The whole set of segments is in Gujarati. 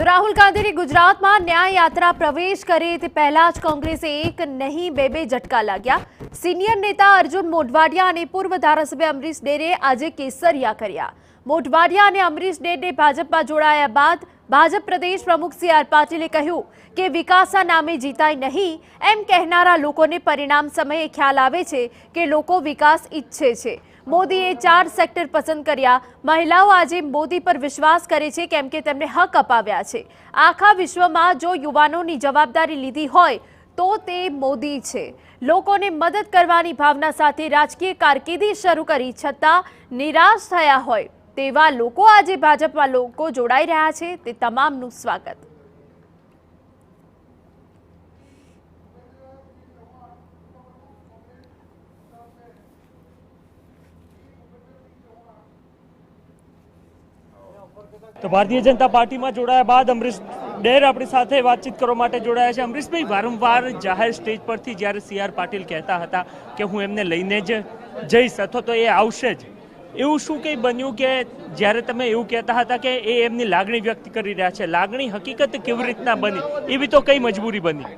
તો રાહુલ ગાંધીની ગુજરાતમાં ન્યાય યાત્રા પ્રવેશ કરે તે પહેલા જ કોંગ્રેસે એક નહીં બે ઝટકા લાગ્યા। સિનિયર નેતા અર્જુન મોઢવાડિયા અને પૂર્વ ધારાસભ્ય અમરીશ ડેરે આજે કેસરિયા કર્યા। મોઢવાડિયા અને અમરીશ ડેરે ભાજપમાં જોડાયા બાદ ભાજપ પ્રદેશ પ્રમુખ સી.આર. પાટીલે કહ્યું કે વિકાસના નામે જીતાય નહીં એમ કહેનારા લોકોને પરિણામ સમયે ખ્યાલ આવે છે કે લોકો વિકાસ ઈચ્છે છે। મોદીએ 4 સેક્ટર પસંદ કર્યા। મહિલાઓ આજે મોદી પર વિશ્વાસ કરે છે કેમ કે તેમને હક અપાવ્યા છે। આખા વિશ્વમાં જો યુવાનોની જવાબદારી લીધી હોય તો તે મોદી છે। લોકોને મદદ કરવાની ભાવના સાથે રાજકીય કારકિર્દી શરૂ કરી છતાં નિરાશ થયા હોય તેવા લોકો આજે ભાજપમાં જોડાઈ રહ્યા છે તે તમામનું સ્વાગત। તો ભારતીય જનતા પાર્ટીમાં જોડાયા બાદ અમરીશ ડેર આપણી સાથે વાતચીત કરવા માટે જોડાયા છે। અમરીશભાઈ, વારંવાર જાહેર સ્ટેજ પરથી જ્યારે સી.આર. પાટીલ કહેતા હતા કે હું એમને લઈને જ જઈશ અથવા તો એ આવશે જ, એવું શું કંઈ બન્યું કે જ્યારે તમે એવું કહેતા હતા કે એ એમની લાગણી વ્યક્ત કરી રહ્યા છે, લાગણી હકીકત કેવી રીતના બની, એવી તો કઈ મજબૂરી બની?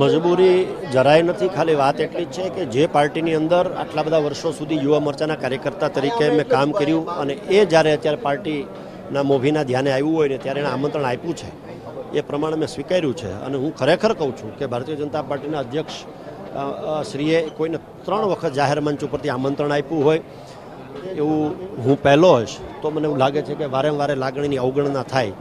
મજબૂરી જરાય નથી, ખાલી વાત એટલી જ છે કે જે પાર્ટીની અંદર આટલા બધા વર્ષો સુધી યુવા મોરચાના કાર્યકર્તા તરીકે મેં કામ કર્યું અને એ જ્યારે અત્યારે પાર્ટીના મોભીના ધ્યાને આવ્યું હોય ને ત્યારે એણે આમંત્રણ આપ્યું છે એ પ્રમાણે મેં સ્વીકાર્યું છે। અને હું ખરેખર કહું છું કે ભારતીય જનતા પાર્ટીના અધ્યક્ષ શ્રીએ કોઈને 3 વખત જાહેર મંચ ઉપરથી આમંત્રણ આપ્યું હોય એવું હું પહેલો હશ તો મને એવું લાગે છે કે વારંવાર લાગણીની અવગણના થાય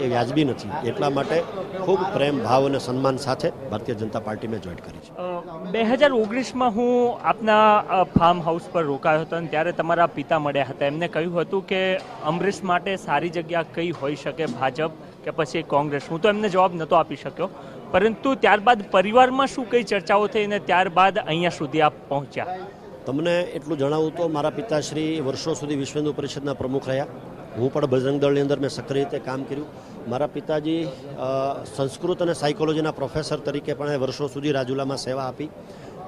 એ વ્યાજબી નથી। એટલા માટે ખૂબ પ્રેમ ભાવ અને સન્માન સાથે ભારતીય જનતા પાર્ટી મેં જોઈન કરી છે। 2019માં હું આપના ફાર્મ હાઉસ પર રોકાયો હતો અને ત્યારે તમારા પિતા મળ્યા હતા। એમને કહ્યું હતું કે અમરીશ માટે સારી જગ્યા કઈ હોઈ શકે, ભાજપ કે પછી કોંગ્રેસ? હું તો એમને જવાબ નહોતો આપી શક્યો, પરંતુ ત્યારબાદ પરિવારમાં શું કઈ ચર્ચાઓ થઈ અને ત્યારબાદ અહીંયા સુધી આપ પહોંચ્યા? તમને એટલું જણાવું તો મારા પિતાશ્રી વર્ષો સુધી વિશ્વ હિન્દુ પરિષદના પ્રમુખ રહ્યા। હું પણ બજરંગ દળની અંદર મેં સક્રિય રીતે કામ કર્યું। મારા પિતાજી સંસ્કૃત અને સાયકોલોજીના પ્રોફેસર તરીકે પણ વર્ષો સુધી રાજુલામાં સેવા આપી।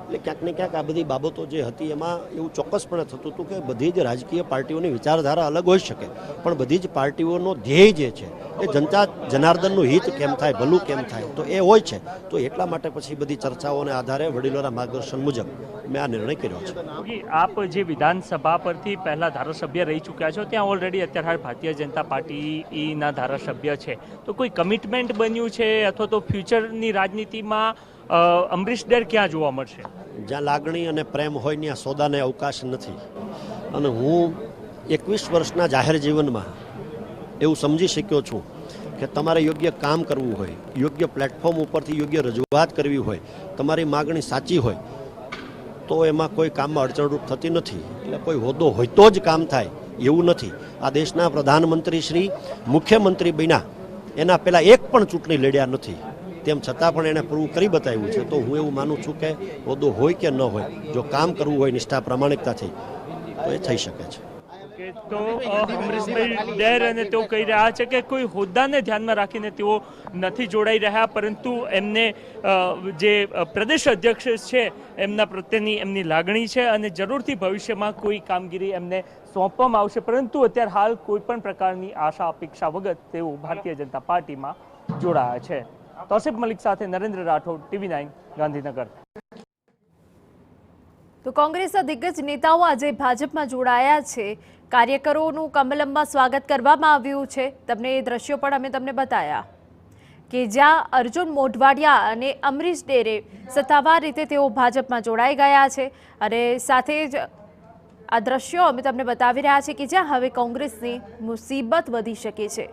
એટલે ક્યાંક ને ક્યાંક આ બધી બાબતો જે હતી એમાં એવું ચોક્કસપણે થતું હતું કે બધી જ રાજકીય પાર્ટીઓની વિચારધારા અલગ હોઈ શકે પણ બધી જ પાર્ટીઓનો ધ્યેય જે છે એ જનતા જનાર્દનનું હિત કેમ થાય, ભલું કેમ થાય તો એ હોય છે। તો એટલા માટે પછી બધી ચર્ચાઓને આધારે વડીલોના માર્ગદર્શન મુજબ મેં આ નિર્ણય કર્યો છે। આપ જે વિધાનસભા પરથી પહેલા ધારાસભ્ય રહી ચૂક્યા છો, ત્યાં ઓલરેડી અત્યારે હાલ ભારતીય જનતા પાર્ટીના ધારાસભ્ય છે, તો કોઈ કમિટમેન્ટ બન્યું છે અથવા તો ફ્યુચરની રાજનીતિમાં અમરીશ ડેર ક્યાં જોવા મળશે? જ્યાં લાગણી અને પ્રેમ હોય ત્યાં સોદાને અવકાશ નથી। અને હું 21 વર્ષના જાહેર જીવનમાં એવું સમજી શક્યો છું કે તમારે યોગ્ય કામ કરવું હોય, યોગ્ય પ્લેટફોર્મ ઉપરથી યોગ્ય રજૂઆત કરવી હોય, તમારી માગણી સાચી હોય તો એમાં કોઈ કામમાં અડચણરૂપ થતી નથી। એટલે કોઈ હોદ્દો હોય તો જ કામ થાય એવું નથી। આ દેશના પ્રધાનમંત્રી શ્રી મુખ્યમંત્રી બન્યા એના પહેલાં એક પણ ચૂંટણી લડ્યા નથી, તેમ છતાં પણ એણે પ્રૂવ કરી બતાવ્યું છે। તો હું એવું માનું છું કે હોદ્દો હોય કે ન હોય, જો કામ કરવું હોય નિષ્ઠા પ્રામાણિકતાથી તો એ થઈ શકે છે। તો અમરીશભાઈ ડેર અને તેઓ કહી રહ્યા છે કે કોઈ હોદ્દાને ધ્યાનમાં રાખીને તેઓ નથી જોડાઈ રહ્યા, પરંતુ એમને જે પ્રદેશ અધ્યક્ષ છે એમના પ્રત્યેની એમની લાગણી છે અને જરૂરથી ભવિષ્યમાં કોઈ કામગીરી એમને સોંપવામાં આવશે, પરંતુ અત્યારે હાલ કોઈ પણ પ્રકારની આશા અપેક્ષા વગર તેઓ ભારતીય જનતા પાર્ટીમાં જોડાયા છે। તોસિફ મલિક સાથે નરેન્દ્ર રાઠોડ, TV9 ગાંધીનગર। તો કોંગ્રેસના દિગ્ગજ નેતાઓ આજે ભાજપમાં જોડાયા છે। કાર્યકરોનું કમલમમાં સ્વાગત કરવામાં આવ્યું છે। તમને એ દ્રશ્યો પણ અમે તમને બતાવ્યા કે જ્યાં અર્જુન મોઢવાડિયા અને અમરીશ ડેરે સત્તાવાર રીતે તેઓ ભાજપમાં જોડાઈ ગયા છે અને સાથે જ આ દ્રશ્યો અમે તમને બતાવી રહ્યા છીએ કે જ્યાં હવે કોંગ્રેસની મુસીબત વધી શકે છે।